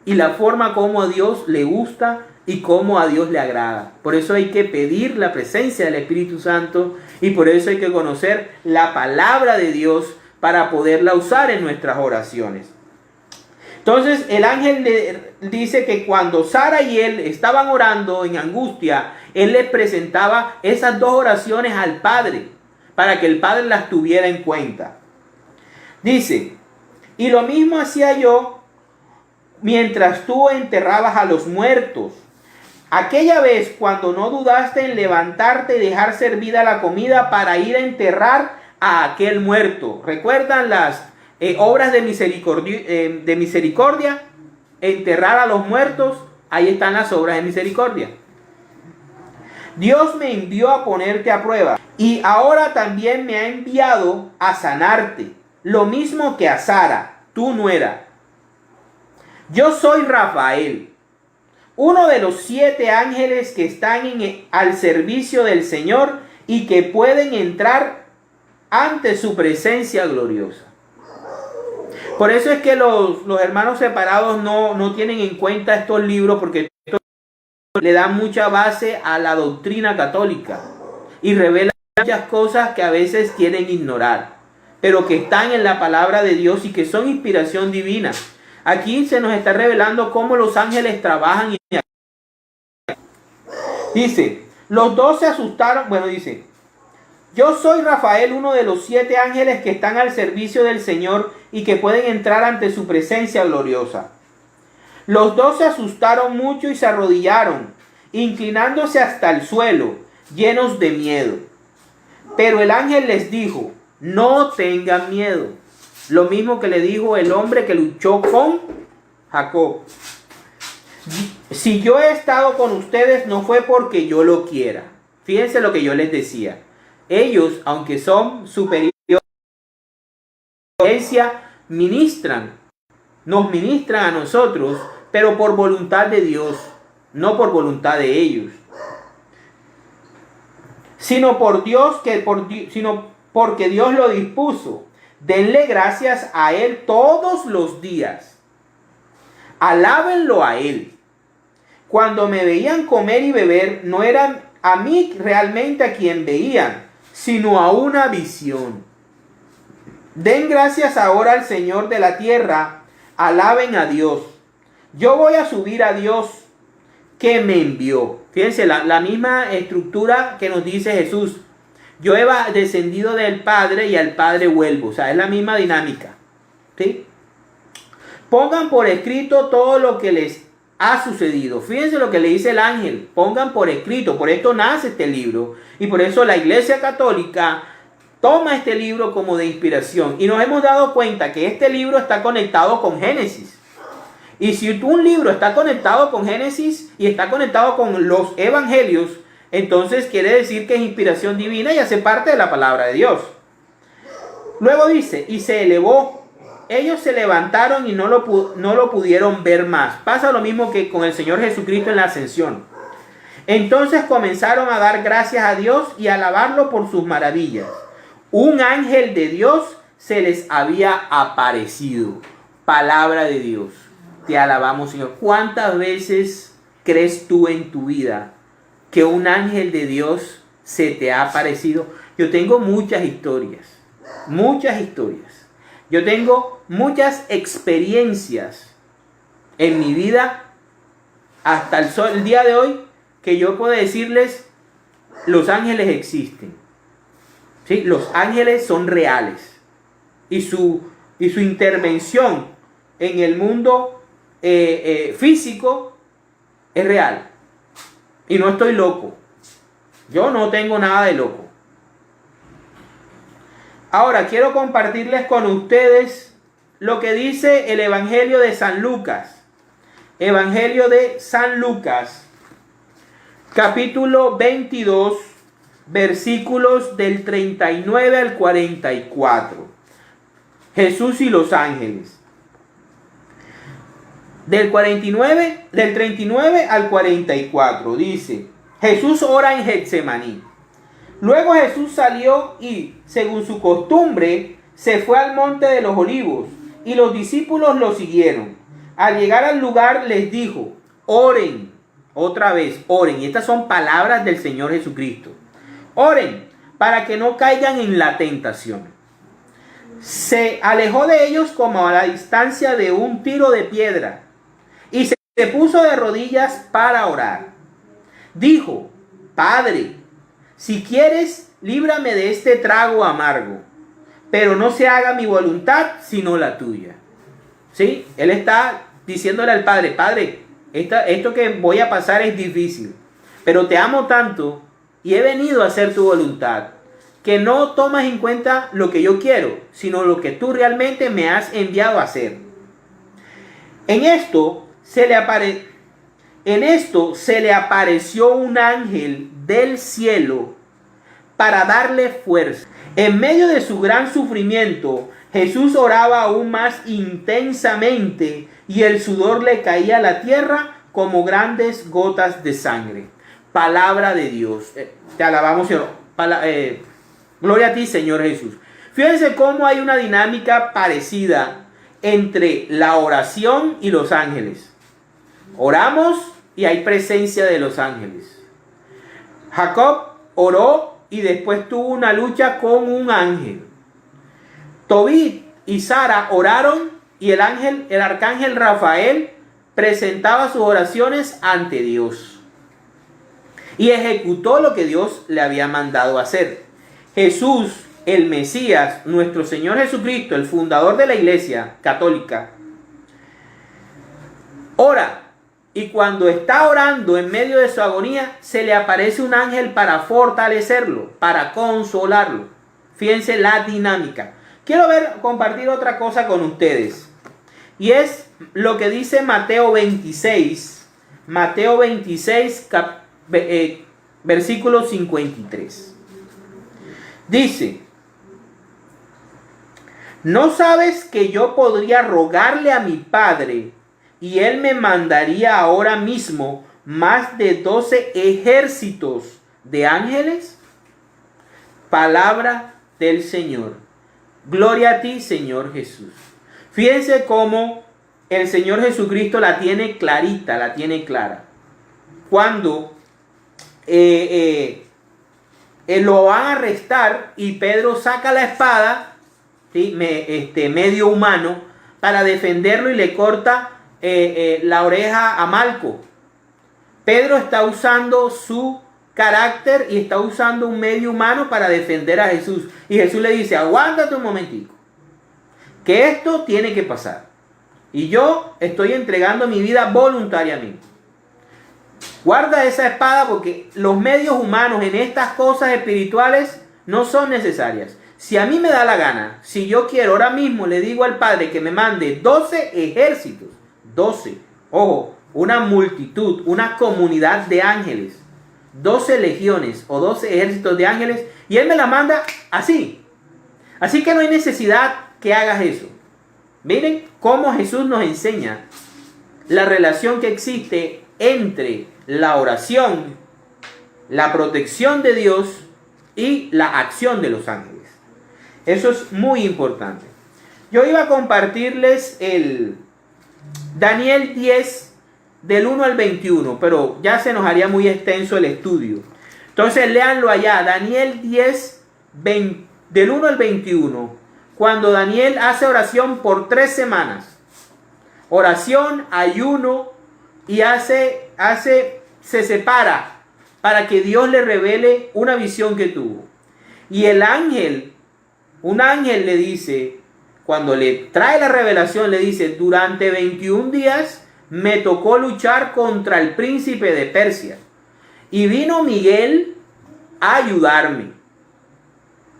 y la forma como a Dios le gusta y cómo a Dios le agrada. Por eso hay que pedir la presencia del Espíritu Santo y por eso hay que conocer la palabra de Dios para poderla usar en nuestras oraciones. Entonces el ángel le dice que cuando Sara y él estaban orando en angustia, él les presentaba esas dos oraciones al Padre para que el Padre las tuviera en cuenta. Dice, y lo mismo hacía yo mientras tú enterrabas a los muertos. Aquella vez cuando no dudaste en levantarte y dejar servida la comida para ir a enterrar a aquel muerto. ¿Recuerdan las obras de misericordia? Enterrar a los muertos. Ahí están las obras de misericordia. Dios me envió a ponerte a prueba y ahora también me ha enviado a sanarte. Lo mismo que a Sara, tu nuera. Yo soy Rafael, uno de los 7 ángeles que están al servicio del Señor y que pueden entrar ante su presencia gloriosa. Por eso es que los hermanos separados no tienen en cuenta estos libros, porque esto le da mucha base a la doctrina católica y revela muchas cosas que a veces quieren ignorar, pero que están en la palabra de Dios y que son inspiración divina. Aquí se nos está revelando cómo los ángeles trabajan. Dice, los dos se asustaron. Bueno, dice, yo soy Rafael, uno de los 7 ángeles que están al servicio del Señor y que pueden entrar ante su presencia gloriosa. Los dos se asustaron mucho y se arrodillaron, inclinándose hasta el suelo, llenos de miedo. Pero el ángel les dijo, no tengan miedo. Lo mismo que le dijo el hombre que luchó con Jacob. Si yo he estado con ustedes no fue porque yo lo quiera. Fíjense lo que yo les decía. Ellos, aunque son superiores, nos ministran a nosotros, pero por voluntad de Dios, no por voluntad de ellos. Sino porque Dios lo dispuso. Denle gracias a Él todos los días. Alábenlo a Él. Cuando me veían comer y beber, no eran a mí realmente a quien veían, sino a una visión. Den gracias ahora al Señor de la tierra. Alaben a Dios. Yo voy a subir a Dios que me envió. Fíjense, la misma estructura que nos dice Jesús. Yo he descendido del Padre y al Padre vuelvo. O sea, es la misma dinámica. ¿Sí? Pongan por escrito todo lo que les ha sucedido. Fíjense lo que le dice el ángel. Pongan por escrito. Por esto nace este libro. Y por eso la Iglesia Católica toma este libro como de inspiración. Y nos hemos dado cuenta que este libro está conectado con Génesis. Y si un libro está conectado con Génesis y está conectado con los evangelios, entonces quiere decir que es inspiración divina y hace parte de la palabra de Dios. Luego dice, y se elevó. Ellos se levantaron y no lo pudieron ver más. Pasa lo mismo que con el Señor Jesucristo en la ascensión. Entonces comenzaron a dar gracias a Dios y a alabarlo por sus maravillas. Un ángel de Dios se les había aparecido. Palabra de Dios. Te alabamos, Señor. ¿Cuántas veces crees tú en tu vida que un ángel de Dios se te ha aparecido? Yo tengo muchas historias. Muchas historias. Yo tengo muchas experiencias en mi vida hasta el día de hoy que yo puedo decirles, los ángeles existen. ¿Sí? Los ángeles son reales y su y su intervención en el mundo físico es real. Y no estoy loco. Yo no tengo nada de loco. Ahora quiero compartirles con ustedes lo que dice el Evangelio de San Lucas. Evangelio de San Lucas, capítulo 22, versículos del 39 al 44. Jesús y los ángeles. Del 39 al 44 dice: Jesús ora en Getsemaní. Luego Jesús salió y, según su costumbre, se fue al monte de los olivos, y los discípulos lo siguieron. Al llegar al lugar les dijo: oren, otra vez, oren. Y estas son palabras del Señor Jesucristo. Oren para que no caigan en la tentación. Se alejó de ellos como a la distancia de un tiro de piedra, y se puso de rodillas para orar. Dijo: Padre, si quieres, líbrame de este trago amargo, pero no se haga mi voluntad, sino la tuya. ¿Sí? Él está diciéndole al Padre: Padre, esto que voy a pasar es difícil, pero te amo tanto y he venido a hacer tu voluntad, que no tomas en cuenta lo que yo quiero, sino lo que tú realmente me has enviado a hacer. En esto se le apareció un ángel del cielo para darle fuerza. En medio de su gran sufrimiento, Jesús oraba aún más intensamente y el sudor le caía a la tierra como grandes gotas de sangre. Palabra de Dios. Te alabamos, Señor. Gloria a ti, Señor Jesús. Fíjense cómo hay una dinámica parecida entre la oración y los ángeles. Oramos y hay presencia de los ángeles. Jacob oró y después tuvo una lucha con un ángel. Tobit y Sara oraron y el arcángel Rafael presentaba sus oraciones ante Dios y ejecutó lo que Dios le había mandado hacer. Jesús, el Mesías, nuestro Señor Jesucristo, el fundador de la Iglesia Católica, ora. Y cuando está orando en medio de su agonía, se le aparece un ángel para fortalecerlo, para consolarlo. Fíjense la dinámica. Quiero compartir otra cosa con ustedes. Y es lo que dice Mateo 26. Mateo 26, versículo 53. Dice: ¿no sabes que yo podría rogarle a mi Padre y Él me mandaría ahora mismo más de 12 ejércitos de ángeles? Palabra del Señor. Gloria a ti, Señor Jesús. Fíjense cómo el Señor Jesucristo la tiene clarita, la tiene clara. Cuando lo van a arrestar y Pedro saca la espada, ¿sí? Medio humano, para defenderlo y le corta la oreja a Malco. Pedro está usando su carácter y está usando un medio humano para defender a Jesús. Y Jesús le dice: aguántate un momentico, que esto tiene que pasar. Y yo estoy entregando mi vida voluntariamente. Guarda esa espada, porque los medios humanos en estas cosas espirituales no son necesarias. Si a mí me da la gana, si yo quiero, ahora mismo le digo al Padre que me mande 12 ejércitos. 12, ojo, una multitud, una comunidad de ángeles, 12 legiones o 12 ejércitos de ángeles, y Él me la manda así. Así que no hay necesidad que hagas eso. Miren cómo Jesús nos enseña la relación que existe entre la oración, la protección de Dios y la acción de los ángeles. Eso es muy importante. Yo iba a compartirles el Daniel 10 del 1 al 21, pero ya se nos haría muy extenso el estudio. Entonces léanlo allá, Daniel 10 del 1 al 21, cuando Daniel hace oración por 3 semanas. Oración, ayuno, y se separa para que Dios le revele una visión que tuvo. Y un ángel le dice, cuando le trae la revelación, le dice, durante 21 días me tocó luchar contra el príncipe de Persia. Y vino Miguel a ayudarme.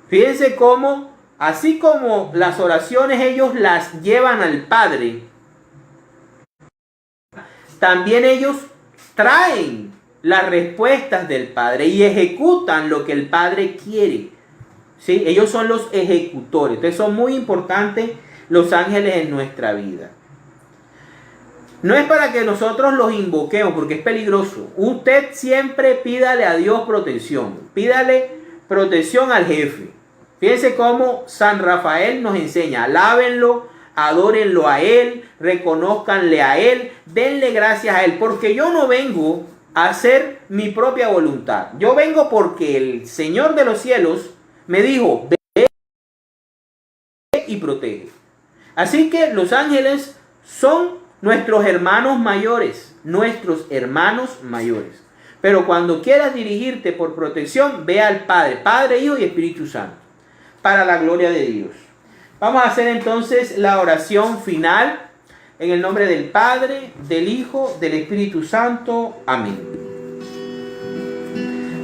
Fíjense cómo, así como las oraciones ellos las llevan al Padre, también ellos traen las respuestas del Padre y ejecutan lo que el Padre quiere. ¿Sí? Ellos son los ejecutores. Entonces son muy importantes los ángeles en nuestra vida. No es para que nosotros los invoquemos, porque es peligroso. Usted siempre pídale a Dios protección. Pídale protección al jefe. Fíjense cómo San Rafael nos enseña. Alábenlo, adórenlo a Él, reconózcanle a Él, denle gracias a Él. Porque yo no vengo a hacer mi propia voluntad. Yo vengo porque el Señor de los cielos me dijo, ve y protege. Así que los ángeles son nuestros hermanos mayores, Pero cuando quieras dirigirte por protección, ve al Padre, Padre, Hijo y Espíritu Santo, para la gloria de Dios. Vamos a hacer entonces la oración final, en el nombre del Padre, del Hijo, del Espíritu Santo. Amén.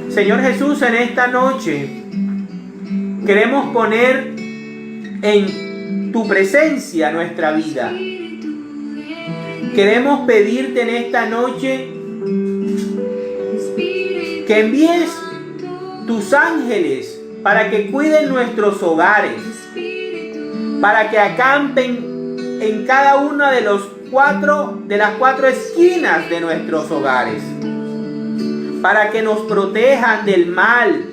Señor Jesús, en esta noche queremos poner en tu presencia nuestra vida. Queremos pedirte en esta noche que envíes tus ángeles para que cuiden nuestros hogares, para que acampen en cada una de las cuatro esquinas de nuestros hogares, para que nos protejan del mal,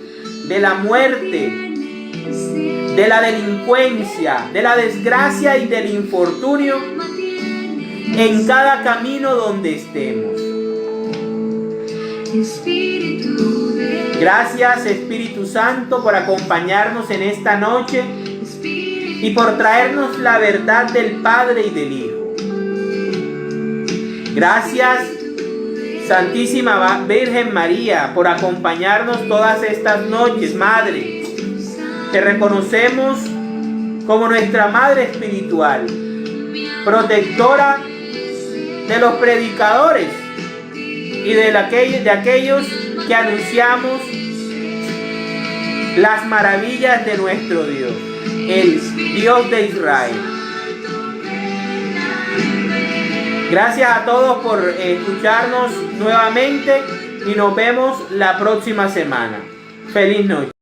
de la muerte, de la delincuencia, de la desgracia y del infortunio en cada camino donde estemos. Gracias, Espíritu Santo, por acompañarnos en esta noche y por traernos la verdad del Padre y del Hijo. Gracias, Santísima Virgen María, por acompañarnos todas estas noches, Madre. Te reconocemos como nuestra Madre espiritual, protectora de los predicadores y de aquellos que anunciamos las maravillas de nuestro Dios, el Dios de Israel. Gracias a todos por escucharnos nuevamente y nos vemos la próxima semana. Feliz noche.